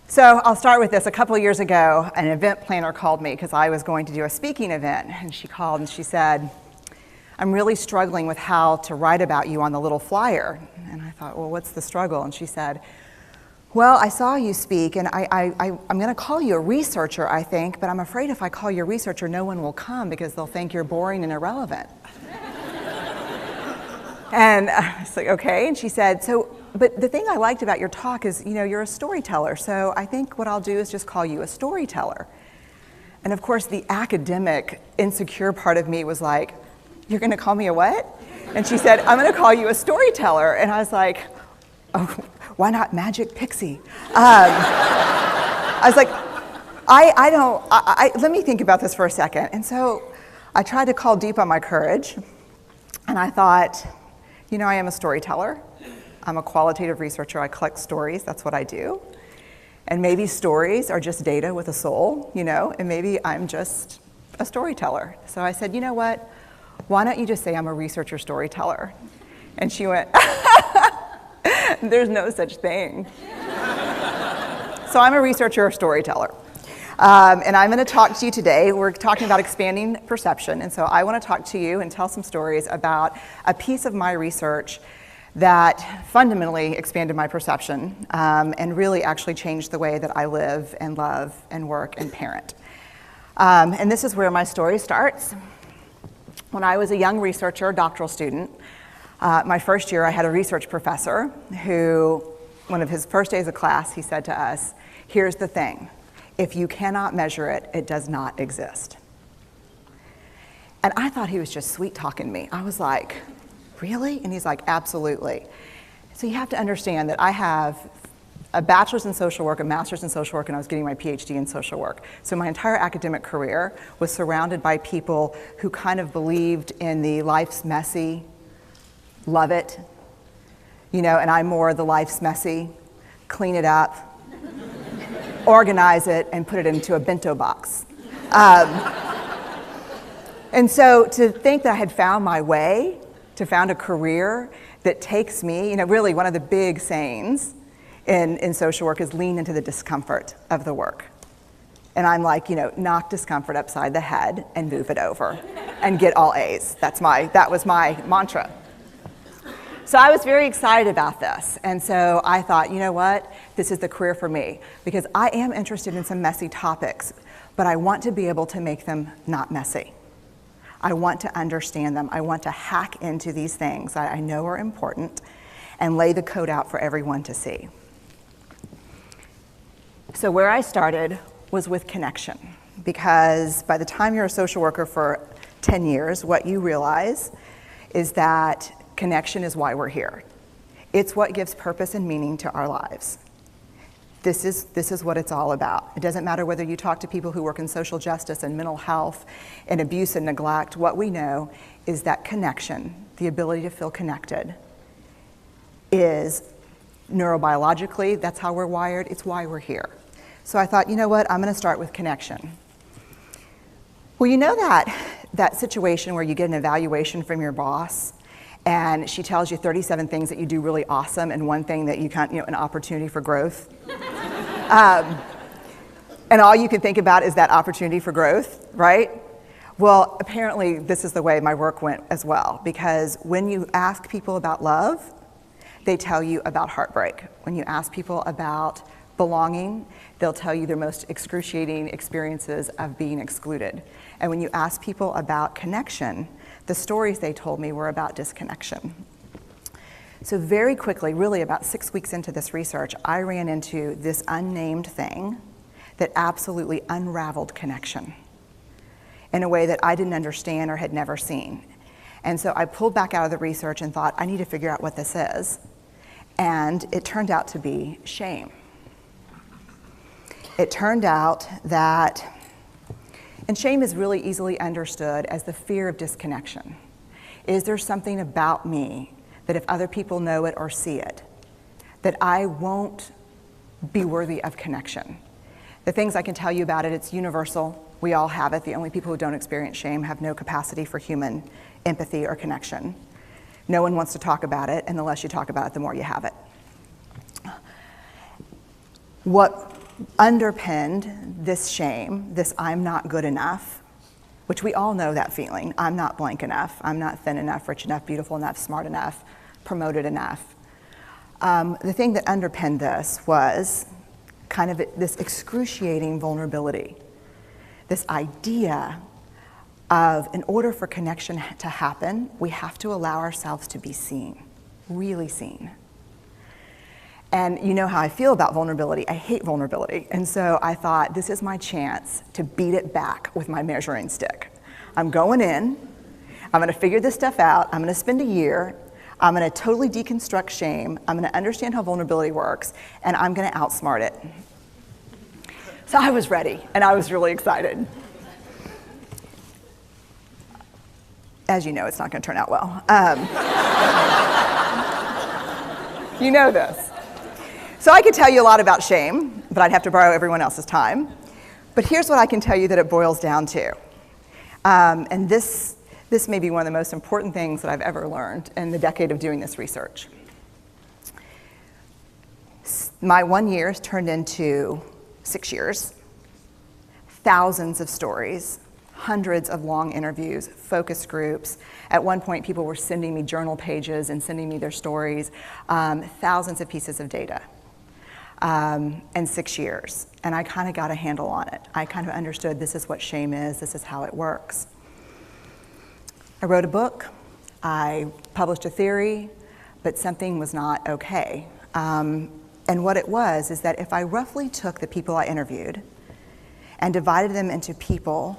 So I'll start with this. A couple of years ago, an event planner called me because I was going to do a speaking event. And she called and she said, I'm really struggling with how to write about you on the little flyer. And I thought, well, what's the struggle? And she said, well, I saw you speak, and I'm going to call you a researcher, I think, but I'm afraid if I call you a researcher, no one will come because they'll think you're boring and irrelevant. And I was like, okay. And she said, but the thing I liked about your talk is, you're a storyteller, so I think what I'll do is just call you a storyteller. And of course, the academic, insecure part of me was like, you're going to call me a what? And she said, I'm going to call you a storyteller. And I was like, oh, why not Magic Pixie? I was like, let me think about this for a second. And so I tried to call deep on my courage, and I thought, I am a storyteller. I'm a qualitative researcher. I collect stories. That's what I do. And maybe stories are just data with a soul, and maybe I'm just a storyteller. So I said, you know what? Why don't you just say I'm a researcher storyteller? And she went, there's no such thing. So I'm a researcher storyteller. And I'm going to talk to you today. We're talking about expanding perception. And so I want to talk to you and tell some stories about a piece of my research that fundamentally expanded my perception and really actually changed the way that I live and love and work and parent. And this is where my story starts. When I was a young researcher, doctoral student, my first year I had a research professor who, one of his first days of class, he said to us, here's the thing, if you cannot measure it, it does not exist. And I thought he was just sweet talking me. I was like, really? And he's like, absolutely. So you have to understand that I have a bachelor's in social work, a master's in social work, and I was getting my PhD in social work. So my entire academic career was surrounded by people who kind of believed in the life's messy, love it, and I'm more the life's messy, clean it up, organize it, and put it into a bento box. And so to think that I had found my way, to found a career that takes me, really one of the big sayings in social work is lean into the discomfort of the work. And I'm like, knock discomfort upside the head and move it over and get all A's. That was my mantra. So I was very excited about this. And so I thought, you know what? This is the career for me because I am interested in some messy topics, but I want to be able to make them not messy. I want to understand them. I want to hack into these things that I know are important and lay the code out for everyone to see. So where I started was with connection, because by the time you're a social worker for 10 years, what you realize is that connection is why we're here. It's what gives purpose and meaning to our lives. This is what it's all about. It doesn't matter whether you talk to people who work in social justice and mental health and abuse and neglect. What we know is that connection, the ability to feel connected, is neurobiologically, that's how we're wired. It's why we're here. So I thought, you know what? I'm going to start with connection. Well, you know that situation where you get an evaluation from your boss and she tells you 37 things that you do really awesome and one thing that you can't, an opportunity for growth. And all you can think about is that opportunity for growth, right? Well, apparently this is the way my work went as well, because when you ask people about love, they tell you about heartbreak. When you ask people about belonging, they'll tell you their most excruciating experiences of being excluded. And when you ask people about connection, the stories they told me were about disconnection. So very quickly, really about 6 weeks into this research, I ran into this unnamed thing that absolutely unraveled connection in a way that I didn't understand or had never seen. And so I pulled back out of the research and thought, I need to figure out what this is. And it turned out to be shame. It turned out that, and shame is really easily understood as the fear of disconnection. Is there something about me that if other people know it or see it, that I won't be worthy of connection? The things I can tell you about it, it's universal. We all have it. The only people who don't experience shame have no capacity for human empathy or connection. No one wants to talk about it, and the less you talk about it, the more you have it. What underpinned this shame, this I'm not good enough, which we all know that feeling. I'm not blank enough. I'm not thin enough, rich enough, beautiful enough, smart enough, promoted enough. The thing that underpinned this was kind of this excruciating vulnerability, this idea of, in order for connection to happen, we have to allow ourselves to be seen, really seen. And you know how I feel about vulnerability. I hate vulnerability. And so I thought, this is my chance to beat it back with my measuring stick. I'm going in, I'm gonna figure this stuff out, I'm gonna spend a year, I'm gonna totally deconstruct shame, I'm gonna understand how vulnerability works, and I'm gonna outsmart it. So I was ready, and I was really excited. As you know, it's not gonna turn out well. You know this. So I could tell you a lot about shame, but I'd have to borrow everyone else's time. But here's what I can tell you that it boils down to. And this may be one of the most important things that I've ever learned in the decade of doing this research. My 1 year has turned into 6 years, thousands of stories, hundreds of long interviews, focus groups. At one point, people were sending me journal pages and sending me their stories, thousands of pieces of data. And 6 years, and I kind of got a handle on it. I kind of understood this is what shame is, this is how it works. I wrote a book, I published a theory, but something was not okay. And what it was is that if I roughly took the people I interviewed and divided them into people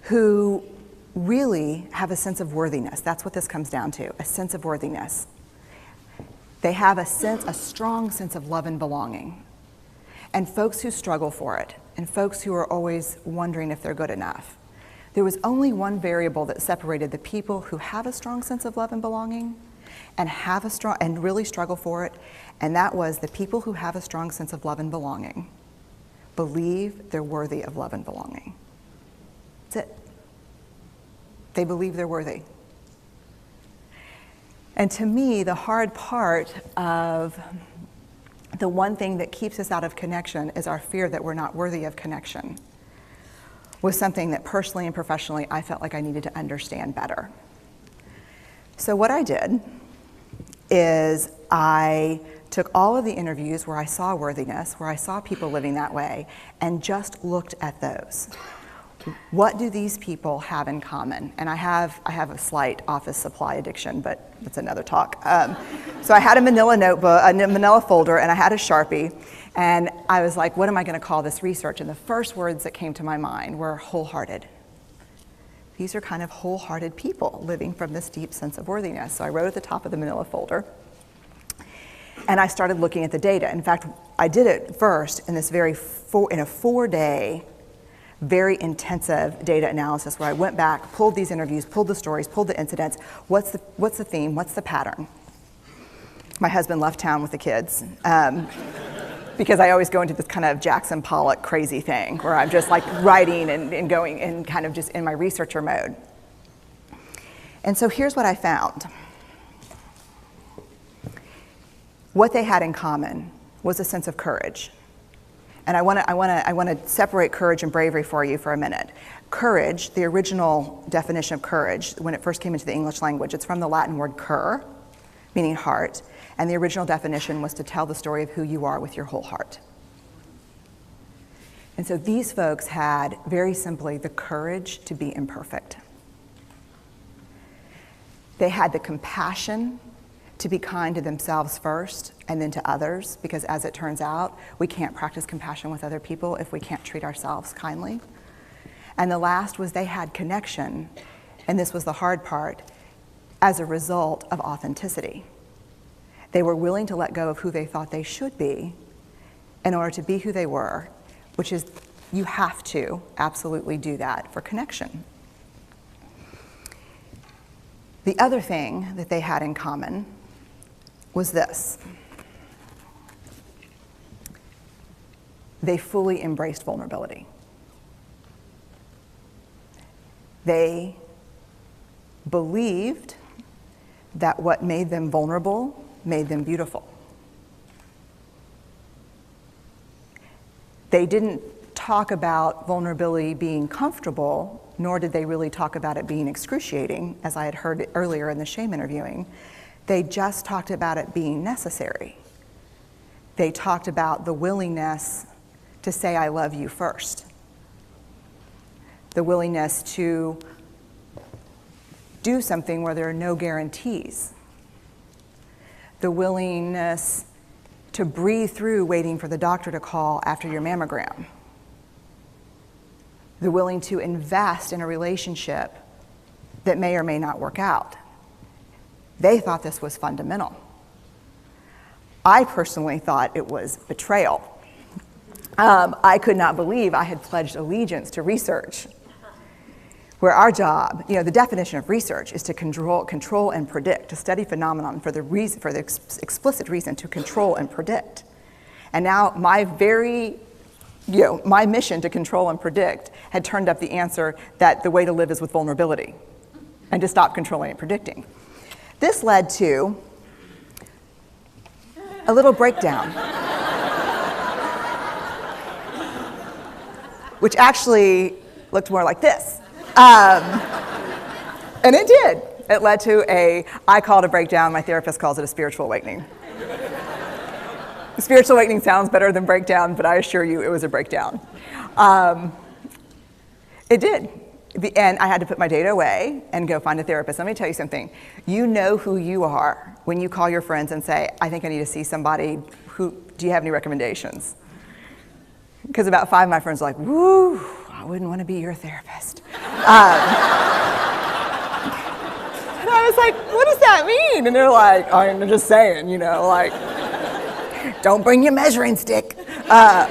who really have a sense of worthiness, that's what this comes down to, a sense of worthiness. They have a strong sense of love and belonging. And folks who struggle for it, and folks who are always wondering if they're good enough. There was only one variable that separated the people who have a strong sense of love and belonging and really struggle for it, and that was the people who have a strong sense of love and belonging believe they're worthy of love and belonging. That's it. They believe they're worthy. And to me, the hard part of the one thing that keeps us out of connection is our fear that we're not worthy of connection, was something that personally and professionally I felt like I needed to understand better. So what I did is I took all of the interviews where I saw worthiness, where I saw people living that way, and just looked at those. What do these people have in common? And I have a slight office supply addiction, but that's another talk. So I had a manila notebook, a manila folder, and I had a Sharpie, and I was like, what am I gonna call this research? And the first words that came to my mind were wholehearted. These are kind of wholehearted people living from this deep sense of worthiness. So I wrote at the top of the manila folder, and I started looking at the data. In fact, I did it first in this in a 4-day, very intensive data analysis where I went back, pulled these interviews, pulled the stories, pulled the incidents. What's the theme? What's the pattern? My husband left town with the kids because I always go into this kind of Jackson Pollock crazy thing where I'm just like writing and going and kind of just in my researcher mode. And so here's what I found. What they had in common was a sense of courage. And I want to separate courage and bravery for you for a minute. Courage, the original definition of courage, when it first came into the English language, it's from the Latin word cur, meaning heart, and the original definition was to tell the story of who you are with your whole heart. And so these folks had, very simply, the courage to be imperfect. They had the compassion to be kind to themselves first and then to others, because as it turns out, we can't practice compassion with other people if we can't treat ourselves kindly. And the last was they had connection, and this was the hard part, as a result of authenticity. They were willing to let go of who they thought they should be in order to be who they were, which is, you have to absolutely do that for connection. The other thing that they had in common was this. They fully embraced vulnerability. They believed that what made them vulnerable made them beautiful. They didn't talk about vulnerability being comfortable, nor did they really talk about it being excruciating, as I had heard earlier in the shame interviewing. They just talked about it being necessary. They talked about the willingness to say, I love you first. The willingness to do something where there are no guarantees. The willingness to breathe through waiting for the doctor to call after your mammogram. The willing to invest in a relationship that may or may not work out. They thought this was fundamental. I personally thought it was betrayal. I could not believe I had pledged allegiance to research, where our job, the definition of research is to control and predict, to study phenomenon for the explicit reason to control and predict. And now my mission to control and predict had turned up the answer that the way to live is with vulnerability and to stop controlling and predicting. This led to a little breakdown, which actually looked more like this. And it did. It led to I call it a breakdown, my therapist calls it a spiritual awakening. Spiritual awakening sounds better than breakdown, but I assure you it was a breakdown. It did. And I had to put my data away and go find a therapist. Let me tell you something. You know who you are when you call your friends and say, I think I need to see somebody. Do you have any recommendations? Because about 5 of my friends are like, woo, I wouldn't want to be your therapist. And I was like, what does that mean? And they're like, oh, I'm just saying, don't bring your measuring stick. I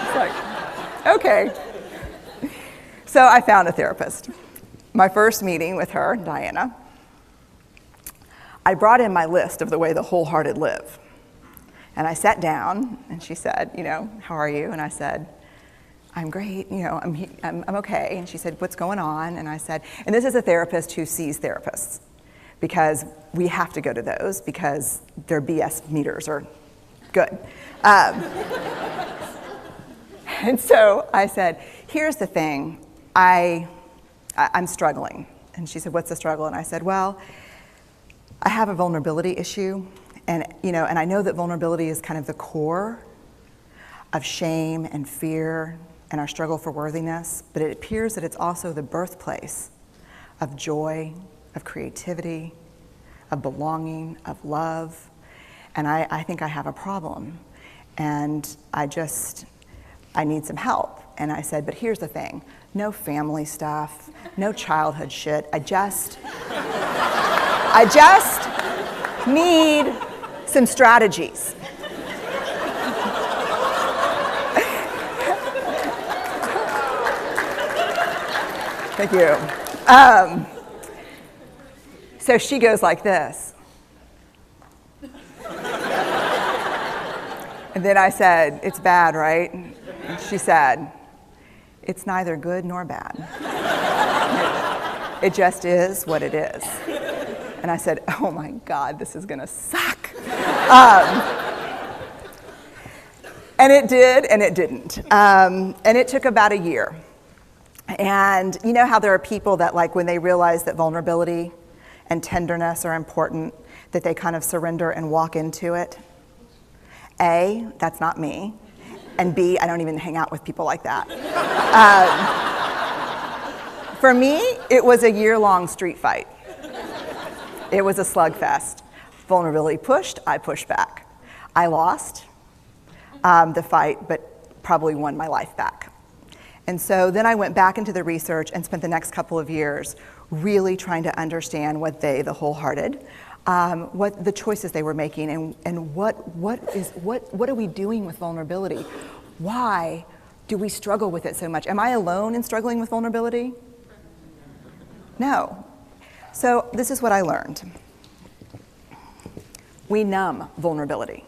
was like, okay. So I found a therapist. My first meeting with her, Diana, I brought in my list of the way the wholehearted live. And I sat down, and she said, how are you? And I said, I'm great, I'm okay. And she said, what's going on? And I said, and this is a therapist who sees therapists, because we have to go to those because their BS meters are good. And so I said, here's the thing, I'm struggling. And she said, what's the struggle? And I said, well, I have a vulnerability issue. And I know that vulnerability is kind of the core of shame and fear and our struggle for worthiness, but it appears that it's also the birthplace of joy, of creativity, of belonging, of love. And I think I have a problem. And I need some help. And I said, but here's the thing, no family stuff, no childhood shit. I just need some strategies. Thank you. So she goes like this. And then I said, it's bad, right? And she said, it's neither good nor bad. It just is what it is. And I said, oh my God, this is gonna suck. And it did, and it didn't. And it took about a year. And you know how there are people that, like, when they realize that vulnerability and tenderness are important, that they kind of surrender and walk into it? A, that's not me. And B, I don't even hang out with people like that. For me, it was a year-long street fight. It was a slugfest. Vulnerability pushed, I pushed back. I lost the fight, but probably won my life back. And so then I went back into the research and spent the next couple of years really trying to understand what the wholehearted, what the choices they were making, and what are we doing with vulnerability? Why do we struggle with it so much? Am I alone in struggling with vulnerability? No. So this is what I learned. We numb vulnerability.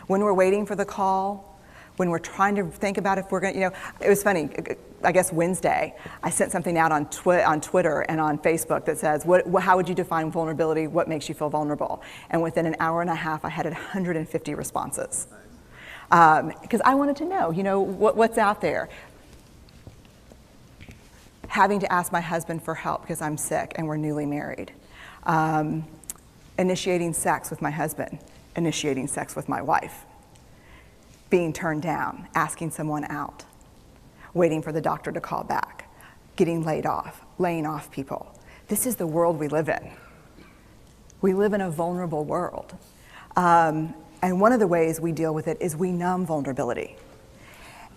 When we're waiting for the call, when we're trying to think about if we're going to, it was funny, I guess Wednesday, I sent something out on Twitter and on Facebook that says, how would you define vulnerability? What makes you feel vulnerable? And within an hour and a half, I had 150 responses. because I wanted to know, what's out there. Having to ask my husband for help because I'm sick and we're newly married. Initiating sex with my husband, initiating sex with my wife. Being turned down, asking someone out, waiting for the doctor to call back, getting laid off, laying off people. This is the world we live in. We live in a vulnerable world. And one of the ways we deal with it is we numb vulnerability.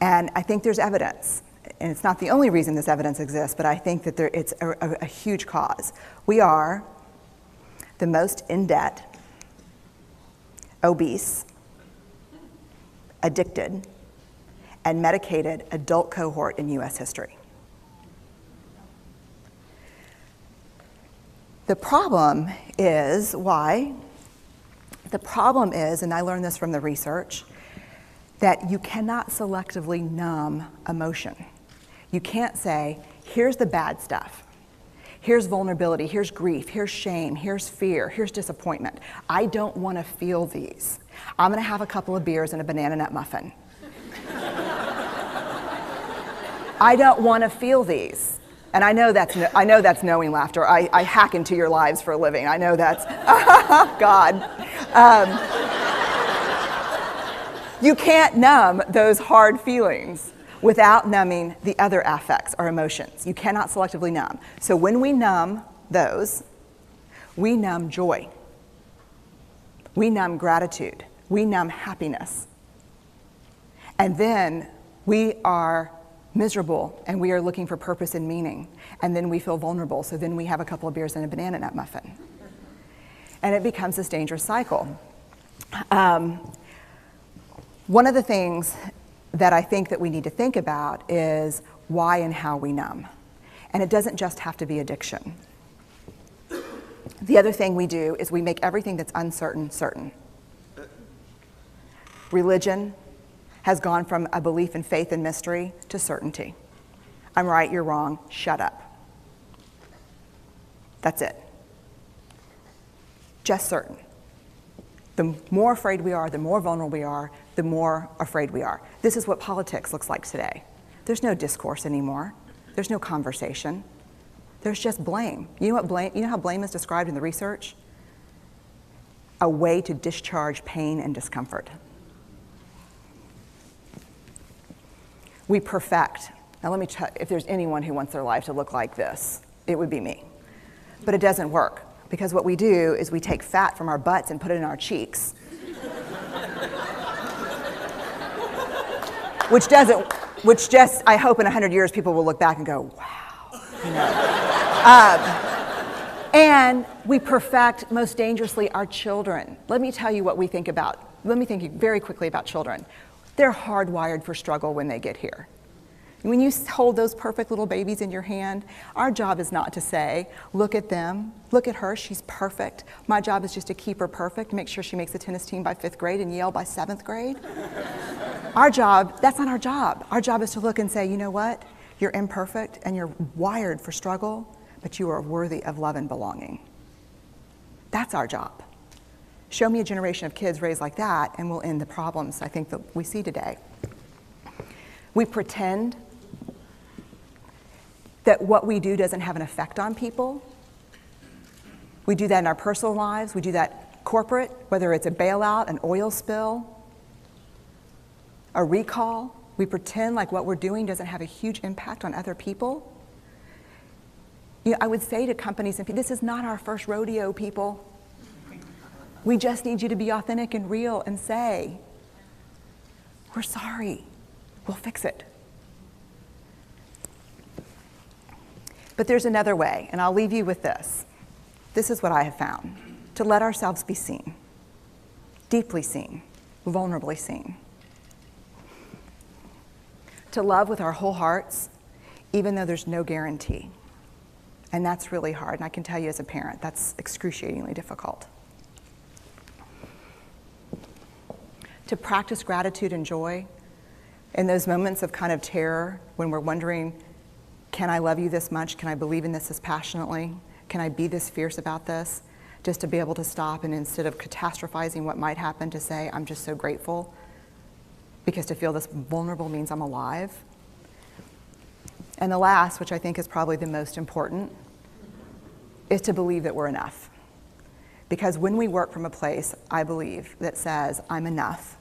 And I think there's evidence, and it's not the only reason this evidence exists, but I think that it's a huge cause. We are the most in debt, obese, addicted, and medicated adult cohort in US history. The problem is, why? The problem is, and I learned this from the research, that you cannot selectively numb emotion. You can't say, here's the bad stuff. Here's vulnerability, here's grief, here's shame, here's fear, here's disappointment. I don't want to feel these. I'm going to have a couple of beers and a banana nut muffin. I don't want to feel these. And I know that's knowing laughter. I hack into your lives for a living. I know that's, God. You can't numb those hard feelings without numbing the other affects or emotions. You cannot selectively numb. So when we numb those, we numb joy. We numb gratitude. We numb happiness. And then we are miserable and we are looking for purpose and meaning. And then we feel vulnerable. So then we have a couple of beers and a banana nut muffin. And it becomes this dangerous cycle. One of the things that I think that we need to think about is why and how we numb. And it doesn't just have to be addiction. The other thing we do is we make everything that's uncertain certain. Religion has gone from a belief in faith and mystery to certainty. I'm right, you're wrong, shut up. That's it. Just certain. The more afraid we are, the more vulnerable we are, the more afraid we are. This is what politics looks like today. There's no discourse anymore. There's no conversation. There's just blame. You know how blame is described in the research? A way to discharge pain and discomfort. We perfect. Now let me tell you, if there's anyone who wants their life to look like this, it would be me. But it doesn't work, because what we do is we take fat from our butts and put it in our cheeks. Which just, I hope in 100 years people will look back and go, wow. And we perfect, most dangerously, our children. Let me tell you what we think about. Let me think very quickly about children. They're hardwired for struggle when they get here. When you hold those perfect little babies in your hand, our job is not to say, look at them, look at her, she's perfect. My job is just to keep her perfect, make sure she makes the tennis team by 5th grade and Yale by 7th grade. Our job, that's not our job. Our job is to look and say, you know what? You're imperfect and you're wired for struggle, but you are worthy of love and belonging. That's our job. Show me a generation of kids raised like that and we'll end the problems I think that we see today. We pretend that what we do doesn't have an effect on people. We do that in our personal lives. We do that corporate, whether it's a bailout, an oil spill, a recall. We pretend like what we're doing doesn't have a huge impact on other people. You know, I would say to companies, and this is not our first rodeo, people. We just need you to be authentic and real and say, we're sorry, we'll fix it. But there's another way, and I'll leave you with this. This is what I have found. To let ourselves be seen, deeply seen, vulnerably seen. To love with our whole hearts, even though there's no guarantee. And that's really hard, and I can tell you as a parent, that's excruciatingly difficult. To practice gratitude and joy in those moments of kind of terror when we're wondering, can I love you this much? Can I believe in this passionately? Can I be this fierce about this? Just to be able to stop and instead of catastrophizing what might happen, to say, I'm just so grateful because to feel this vulnerable means I'm alive. And the last, which I think is probably the most important, is to believe that we're enough. Because when we work from a place, I believe, that says, I'm enough,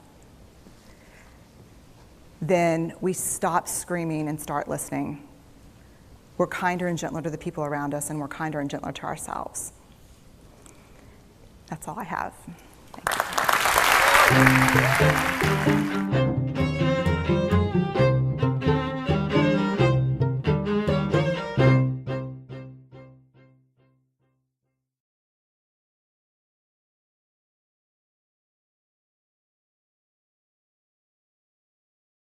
then we stop screaming and start listening. We're kinder and gentler to the people around us, and we're kinder and gentler to ourselves. That's all I have. Thank you.